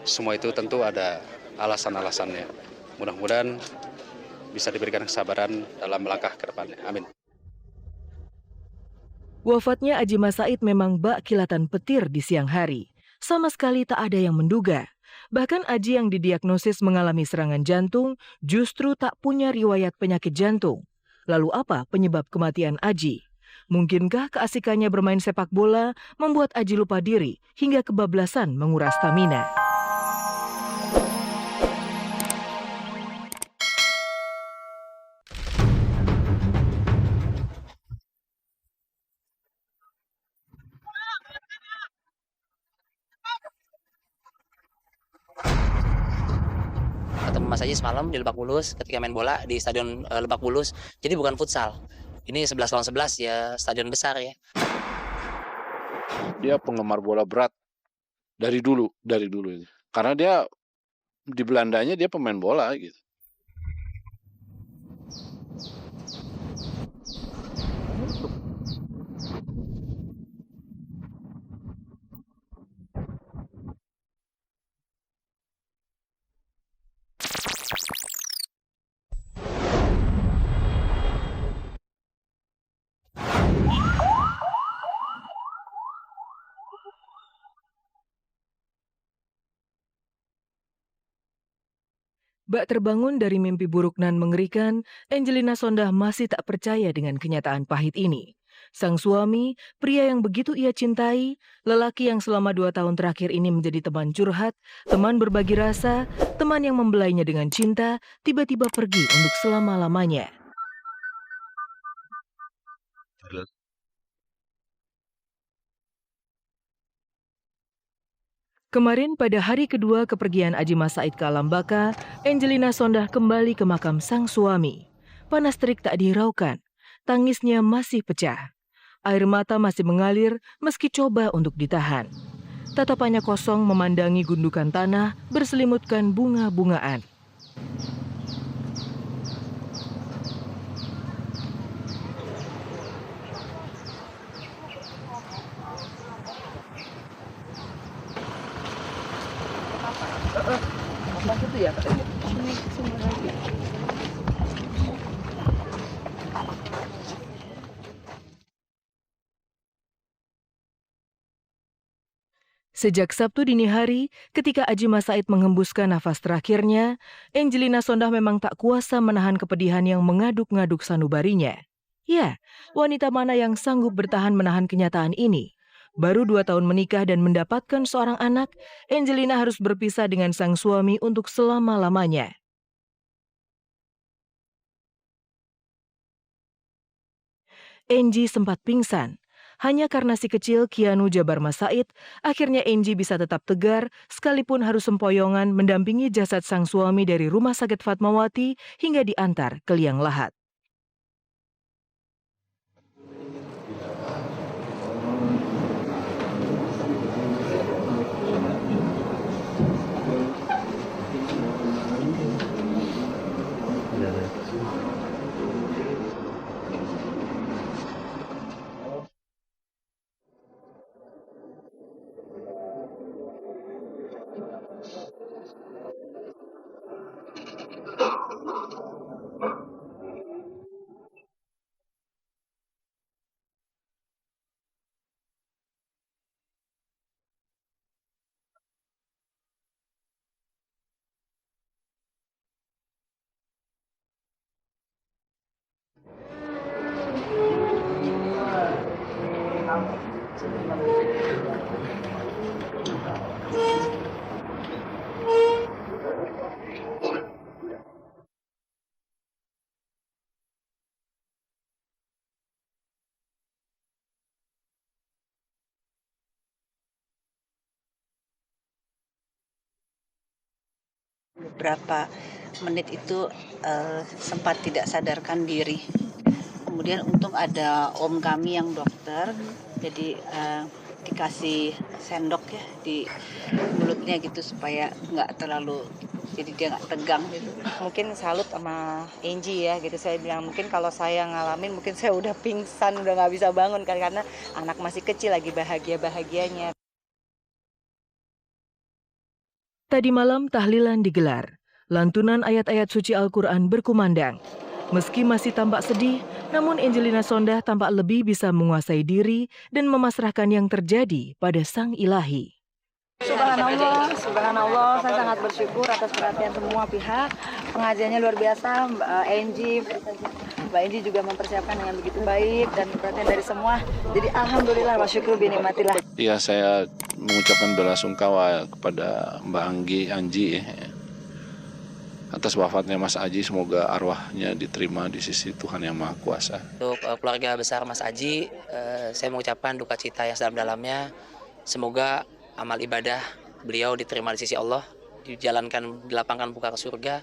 semua itu tentu ada alasan-alasannya. Mudah-mudahan bisa diberikan kesabaran dalam langkah ke depannya. Amin. Wafatnya Aji Mas Said memang bak kilatan petir di siang hari. Sama sekali tak ada yang menduga. Bahkan Aji yang didiagnosis mengalami serangan jantung justru tak punya riwayat penyakit jantung. Lalu apa penyebab kematian Aji? Mungkinkah keasikannya bermain sepak bola membuat Aji lupa diri hingga kebablasan menguras stamina? Ketemu Mas Aji semalam di Lebak Bulus ketika main bola di Stadion Lebak Bulus. Jadi bukan futsal. Ini 11 lawan 11 ya, stadion besar ya. Dia penggemar bola berat dari dulu ini. Karena dia di Belandanya dia pemain bola gitu. Bak terbangun dari mimpi buruk nan mengerikan, Angelina Sondah masih tak percaya dengan kenyataan pahit ini. Sang suami, pria yang begitu ia cintai, lelaki yang selama 2 tahun terakhir ini menjadi teman curhat, teman berbagi rasa, teman yang membelainya dengan cinta, tiba-tiba pergi untuk selama-lamanya. Kemarin pada hari kedua kepergian Aji Mas Said ke alam baka, Angelina Sondah kembali ke makam sang suami. Panas terik tak dihiraukan, tangisnya masih pecah. Air mata masih mengalir meski coba untuk ditahan. Tatapannya kosong memandangi gundukan tanah berselimutkan bunga-bungaan. Sejak Sabtu dini hari, ketika Aji Mas Said menghembuskan nafas terakhirnya, Angelina Sondah memang tak kuasa menahan kepedihan yang mengaduk-ngaduk sanubarinya. Ya, wanita mana yang sanggup bertahan menahan kenyataan ini? Baru 2 tahun menikah dan mendapatkan seorang anak, Angelina harus berpisah dengan sang suami untuk selama-lamanya. Angie sempat pingsan. Hanya karena si kecil Kianu Jabar Mas Said, akhirnya Angie bisa tetap tegar sekalipun harus sempoyongan mendampingi jasad sang suami dari Rumah Sakit Fatmawati hingga diantar ke liang lahat. Beberapa menit itu sempat tidak sadarkan diri. Kemudian untung ada om kami yang dokter, jadi dikasih sendok ya di mulutnya gitu supaya nggak terlalu, jadi dia nggak tegang gitu. Mungkin salut sama Angie ya gitu, saya bilang mungkin kalau saya ngalamin mungkin saya udah pingsan, udah nggak bisa bangun kan, karena anak masih kecil lagi bahagia-bahagianya. Tadi malam tahlilan digelar. Lantunan ayat-ayat suci Al-Quran berkumandang. Meski masih tampak sedih, namun Angelina Sondah tampak lebih bisa menguasai diri dan memasrahkan yang terjadi pada Sang Ilahi. Subhanallah, saya sangat bersyukur atas perhatian semua pihak. Pengajiannya luar biasa, Mbak Enji juga mempersiapkan dengan begitu baik dan perhatian dari semua. Jadi alhamdulillah wa syukur bi nikmatillah. Iya, saya mengucapkan belasungkawa kepada Mbak Anji atas wafatnya Mas Aji. Semoga arwahnya diterima di sisi Tuhan Yang Maha Kuasa. Untuk keluarga besar Mas Aji, saya mengucapkan duka cita yang sedalam-dalamnya. Semoga amal ibadah beliau diterima di sisi Allah, dilapangkan buka ke surga.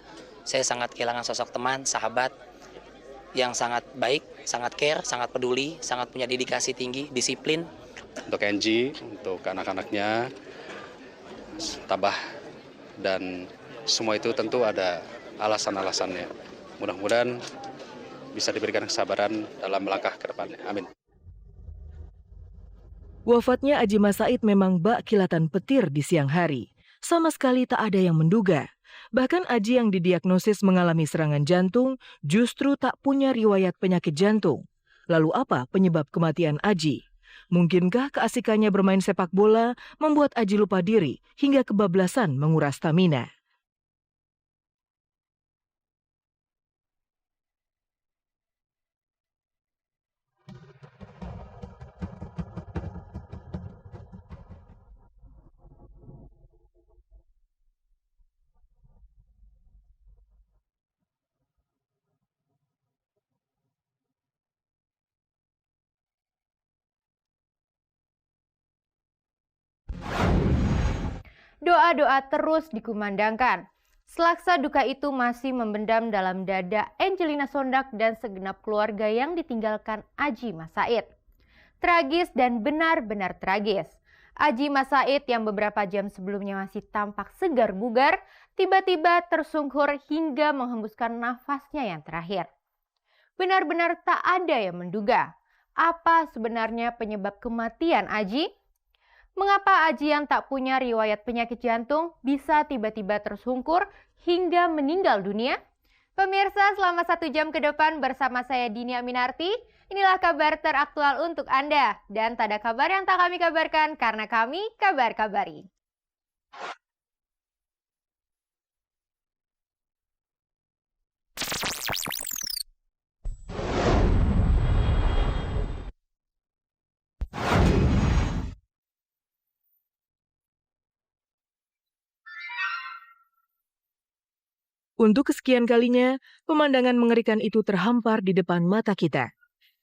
Saya sangat kehilangan sosok teman, sahabat yang sangat baik, sangat care, sangat peduli, sangat punya dedikasi tinggi, disiplin. Untuk Angie, untuk anak-anaknya, tabah, dan semua itu tentu ada alasan-alasannya. Mudah-mudahan bisa diberikan kesabaran dalam melangkah ke depannya. Amin. Wafatnya Aji Mas Said memang bak kilatan petir di siang hari. Sama sekali tak ada yang menduga. Bahkan Aji yang didiagnosis mengalami serangan jantung justru tak punya riwayat penyakit jantung. Lalu apa penyebab kematian Aji? Mungkinkah keasikannya bermain sepak bola membuat Aji lupa diri hingga kebablasan menguras stamina? Doa-doa terus dikumandangkan. Selaksa duka itu masih membendam dalam dada Angelina Sondak dan segenap keluarga yang ditinggalkan Aji Mas Said. Tragis dan benar-benar tragis. Aji Mas Said yang beberapa jam sebelumnya masih tampak segar bugar, tiba-tiba tersungkur hingga menghembuskan nafasnya yang terakhir. Benar-benar tak ada yang menduga apa sebenarnya penyebab kematian Aji. Mengapa Aji yang tak punya riwayat penyakit jantung bisa tiba-tiba tersungkur hingga meninggal dunia? Pemirsa, selama 1 jam ke depan bersama saya Dini Aminarti, inilah kabar teraktual untuk Anda. Dan tak ada kabar yang tak kami kabarkan karena kami kabar-kabari. Untuk kesekian kalinya, pemandangan mengerikan itu terhampar di depan mata kita.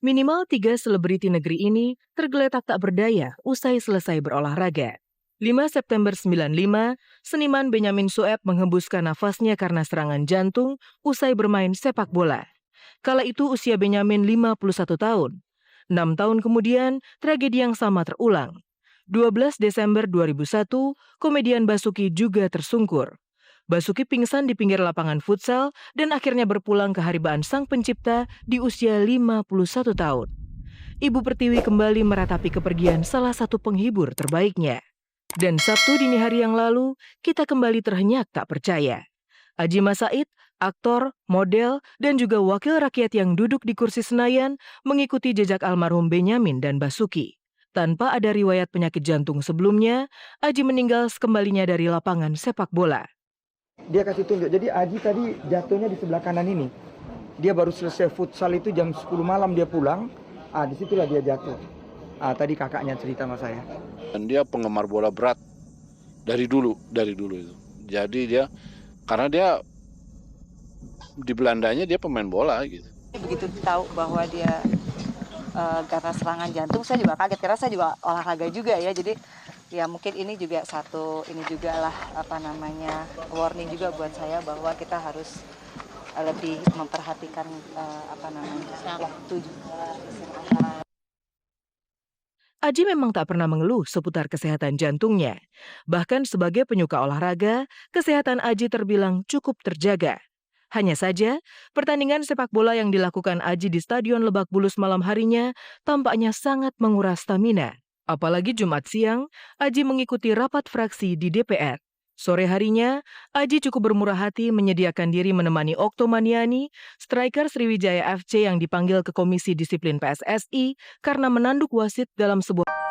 Minimal 3 selebriti negeri ini tergeletak tak berdaya usai selesai berolahraga. 5 September 95, seniman Benyamin Sueb menghembuskan nafasnya karena serangan jantung usai bermain sepak bola. Kala itu usia Benyamin 51 tahun. 6 tahun kemudian, tragedi yang sama terulang. 12 Desember 2001, komedian Basuki juga tersungkur. Basuki pingsan di pinggir lapangan futsal dan akhirnya berpulang ke haribaan Sang Pencipta di usia 51 tahun. Ibu Pertiwi kembali meratapi kepergian salah satu penghibur terbaiknya. Dan Sabtu dini hari yang lalu, kita kembali terhenyak tak percaya. Aji Mas Said, aktor, model, dan juga wakil rakyat yang duduk di kursi Senayan mengikuti jejak almarhum Benyamin dan Basuki. Tanpa ada riwayat penyakit jantung sebelumnya, Aji meninggal sekembalinya dari lapangan sepak bola. Dia kasih tunjuk, jadi Aji tadi jatuhnya di sebelah kanan ini. Dia baru selesai futsal itu jam 10 malam dia pulang, disitulah dia jatuh. Tadi kakaknya cerita sama saya. Dan dia penggemar bola berat dari dulu itu. Jadi karena dia di Belandanya dia pemain bola gitu. Begitu tahu bahwa dia karena serangan jantung, saya juga kaget karena saya juga olahraga juga ya. Jadi ya mungkin ini juga warning juga buat saya bahwa kita harus lebih memperhatikan waktu juga. Aji memang tak pernah mengeluh seputar kesehatan jantungnya. Bahkan sebagai penyuka olahraga, kesehatan Aji terbilang cukup terjaga. Hanya saja, pertandingan sepak bola yang dilakukan Aji di Stadion Lebak Bulus malam harinya tampaknya sangat menguras stamina. Apalagi Jumat siang, Aji mengikuti rapat fraksi di DPR. Sore harinya, Aji cukup bermurah hati menyediakan diri menemani Oktomaniani, striker Sriwijaya FC yang dipanggil ke Komisi Disiplin PSSI karena menanduk wasit dalam sebuah